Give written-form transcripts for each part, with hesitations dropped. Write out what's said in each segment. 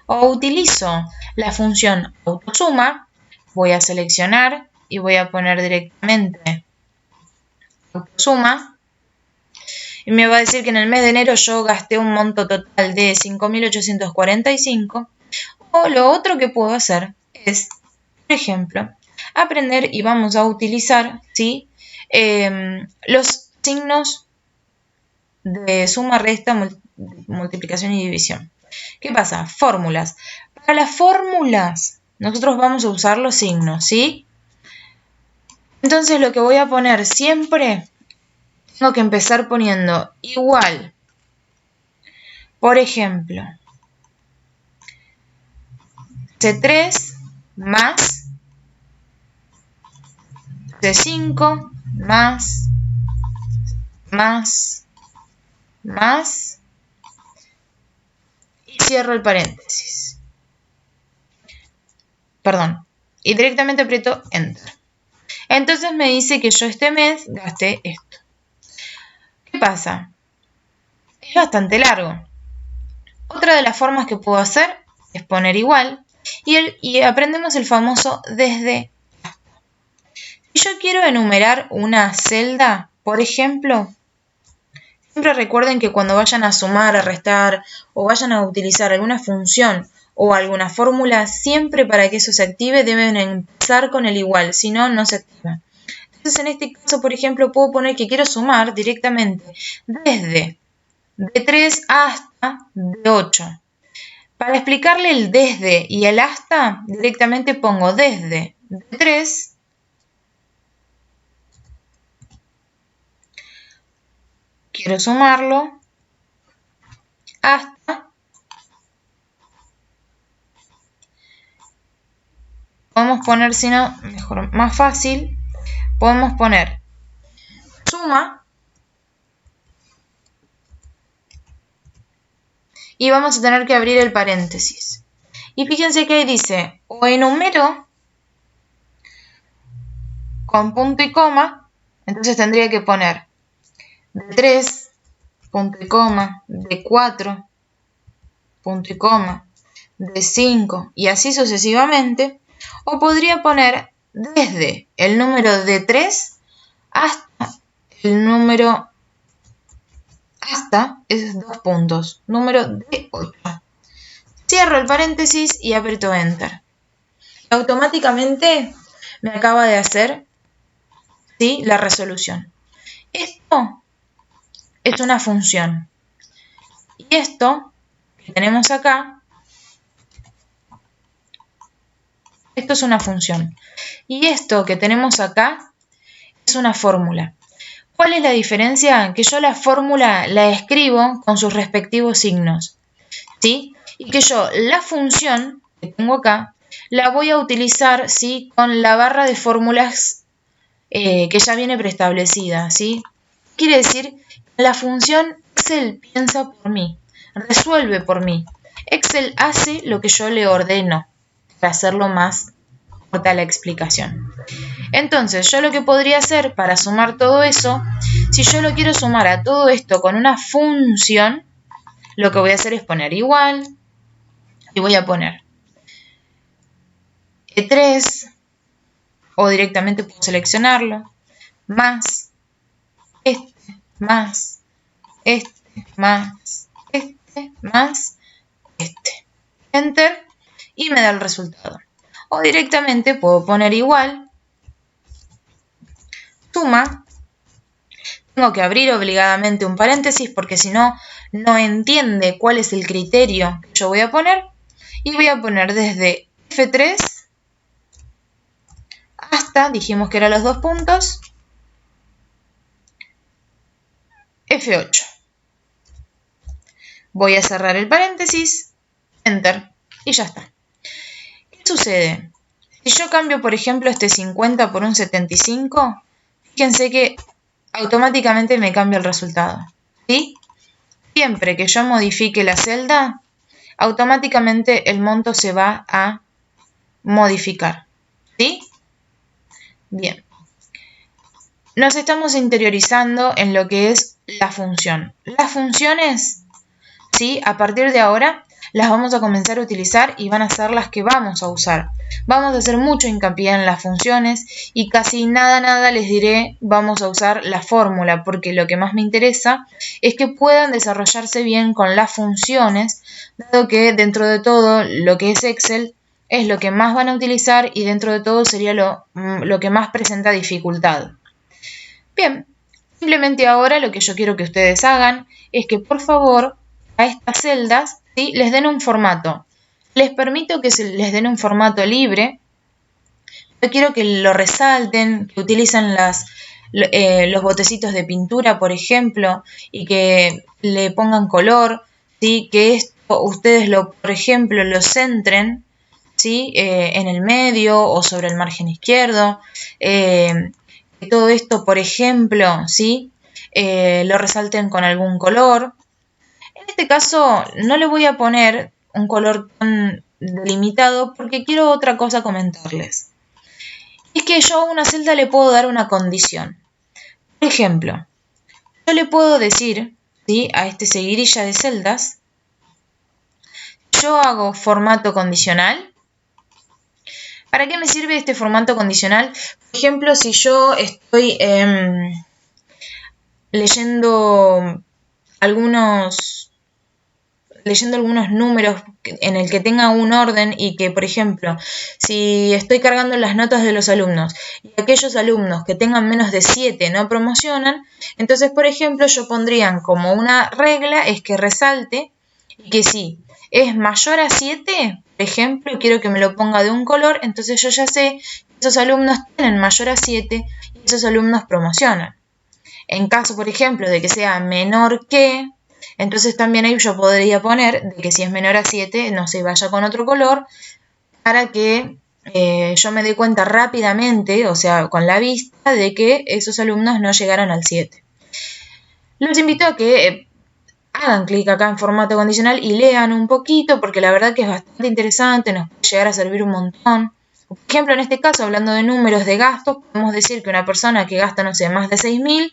o utilizo la función autosuma, voy a seleccionar y voy a poner directamente autosuma y me va a decir que en el mes de enero yo gasté un monto total de 5.845. O lo otro que puedo hacer es, por ejemplo, aprender y vamos a utilizar, ¿sí? Los signos de suma, resta, multiplicación y división. ¿Qué pasa? Fórmulas. Para las fórmulas nosotros vamos a usar los signos, ¿sí? Entonces lo que voy a poner siempre, tengo que empezar poniendo igual. Por ejemplo, C3 más C5 más y cierro el paréntesis. Perdón. Y directamente aprieto Enter. Entonces me dice que yo este mes gasté esto. ¿Qué pasa? Es bastante largo. Otra de las formas que puedo hacer es poner igual y aprendemos el famoso desde. Si yo quiero enumerar una celda, por ejemplo, siempre recuerden que cuando vayan a sumar, a restar o vayan a utilizar alguna función o alguna fórmula, siempre para que eso se active deben empezar con el igual, si no, no se activa. Entonces en este caso, por ejemplo, puedo poner que quiero sumar directamente desde D3 hasta D8. Para explicarle el desde y el hasta, directamente pongo desde D3 quiero sumarlo hasta, podemos poner, si no, mejor, más fácil, podemos poner suma y vamos a tener que abrir el paréntesis. Y fíjense que ahí dice o enumero con punto y coma, entonces tendría que poner D3, punto y coma, D4, punto y coma, D5 y así sucesivamente. O podría poner desde el número D3 hasta el número, hasta esos dos puntos, número D8. Cierro el paréntesis y aprieto Enter. Automáticamente me acaba de hacer, ¿sí?, la resolución. Esto es una función. Y esto que tenemos acá, esto es una función. Y esto que tenemos acá es una fórmula. ¿Cuál es la diferencia? Que yo la fórmula la escribo con sus respectivos signos, ¿sí? Y que yo la función que tengo acá la voy a utilizar, ¿sí?, con la barra de fórmulas que ya viene preestablecida, ¿sí? Quiere decir que la función Excel piensa por mí, resuelve por mí. Excel hace lo que yo le ordeno para hacerlo más corta la explicación. Entonces, yo lo que podría hacer para sumar todo eso, si yo lo quiero sumar a todo esto con una función, lo que voy a hacer es poner igual y voy a poner E3 o directamente puedo seleccionarlo, más este, más este, más este, más este. Enter y me da el resultado. O directamente puedo poner igual, suma, tengo que abrir obligadamente un paréntesis porque si no, no entiende cuál es el criterio que yo voy a poner. Y voy a poner desde F3 hasta, dijimos que eran los dos puntos, F8. Voy a cerrar el paréntesis, Enter, y ya está. ¿Qué sucede? Si yo cambio, por ejemplo, este 50 por un 75, fíjense que automáticamente me cambia el resultado, ¿sí? Siempre que yo modifique la celda, automáticamente el monto se va a modificar, ¿sí? Bien. Nos estamos interiorizando en lo que es la función. Las funciones, ¿sí?, a partir de ahora las vamos a comenzar a utilizar y van a ser las que vamos a usar. Vamos a hacer mucho hincapié en las funciones y casi nada les diré vamos a usar la fórmula, porque lo que más me interesa es que puedan desarrollarse bien con las funciones, dado que dentro de todo lo que es Excel es lo que más van a utilizar y dentro de todo sería lo que más presenta dificultad. Bien, simplemente ahora lo que yo quiero que ustedes hagan es que por favor a estas celdas, ¿sí?, les den un formato. Les permito que les den un formato libre. Yo quiero que lo resalten, que utilicen los botecitos de pintura, por ejemplo, y que le pongan color, ¿sí?, que esto ustedes, por ejemplo, lo centren, ¿sí?, en el medio o sobre el margen izquierdo. Que todo esto, por ejemplo, ¿sí?, lo resalten con algún color. En este caso no le voy a poner un color tan delimitado porque quiero otra cosa comentarles. Es que yo a una celda le puedo dar una condición. Por ejemplo, yo le puedo decir, ¿sí?, a este seguidilla de celdas, yo hago formato condicional. ¿Para qué me sirve este formato condicional? Por ejemplo, si yo estoy leyendo algunos números en el que tenga un orden y que, por ejemplo, si estoy cargando las notas de los alumnos y aquellos alumnos que tengan menos de 7 no promocionan, entonces, por ejemplo, yo pondría como una regla es que resalte y que si es mayor a 7, por ejemplo, quiero que me lo ponga de un color, entonces yo ya sé que esos alumnos tienen mayor a 7 y esos alumnos promocionan. En caso, por ejemplo, de que sea menor que, entonces también ahí yo podría poner de que si es menor a 7 no se vaya con otro color para que yo me dé cuenta rápidamente, o sea, con la vista, de que esos alumnos no llegaron al 7. Los invito a que hagan clic acá en formato condicional y lean un poquito porque la verdad que es bastante interesante, nos puede llegar a servir un montón. Por ejemplo, en este caso, hablando de números de gastos, podemos decir que una persona que gasta, no sé, más de 6.000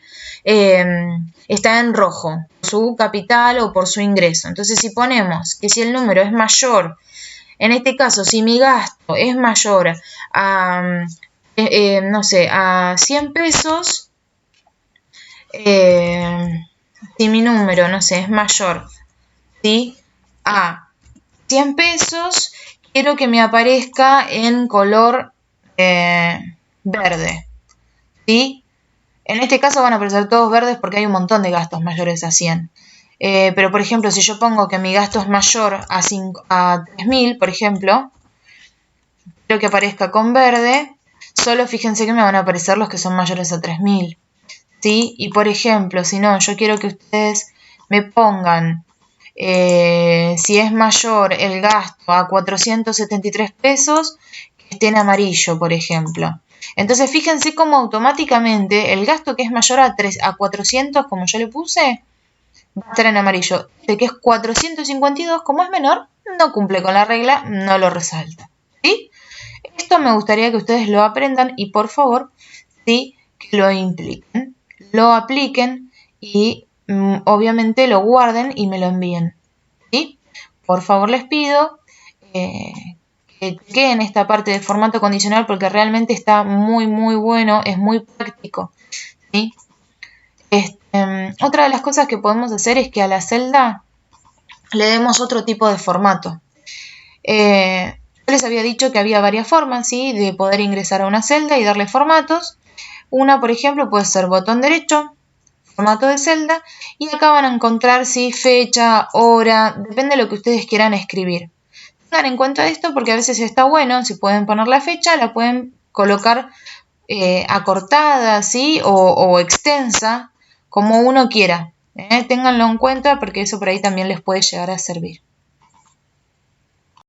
está en rojo por su capital o por su ingreso. Entonces, si ponemos que si el número es mayor, en este caso, si mi gasto es mayor a, no sé, a 100 pesos, si mi número, no sé, es mayor, ¿sí?, a 100 pesos, quiero que me aparezca en color verde, ¿sí? En este caso van a aparecer todos verdes porque hay un montón de gastos mayores a 100. Pero, por ejemplo, si yo pongo que mi gasto es mayor a 3.000, por ejemplo, quiero que aparezca con verde, solo fíjense que me van a aparecer los que son mayores a 3.000, ¿sí? Y, por ejemplo, si no, yo quiero que ustedes me pongan, si es mayor el gasto a 473 pesos, que esté en amarillo, por ejemplo. Entonces, fíjense cómo automáticamente el gasto que es mayor a 400, como yo le puse, va a estar en amarillo. De que es 452, como es menor, no cumple con la regla, no lo resalta, ¿sí? Esto me gustaría que ustedes lo aprendan y, por favor, sí, que lo impliquen, lo apliquen y obviamente lo guarden y me lo envíen, ¿sí? Por favor, les pido que chequen esta parte de formato condicional porque realmente está muy bueno, es muy práctico, ¿sí? Otra de las cosas que podemos hacer es que a la celda le demos otro tipo de formato. Yo les había dicho que había varias formas, ¿sí?, de poder ingresar a una celda y darle formatos. Una, por ejemplo, puede ser botón derecho, formato de celda, y acá van a encontrar, ¿sí?, fecha, hora, depende de lo que ustedes quieran escribir. Tengan en cuenta esto porque a veces está bueno, si pueden poner la fecha, la pueden colocar acortada, ¿sí?, o extensa, como uno quiera. Ténganlo en cuenta porque eso por ahí también les puede llegar a servir.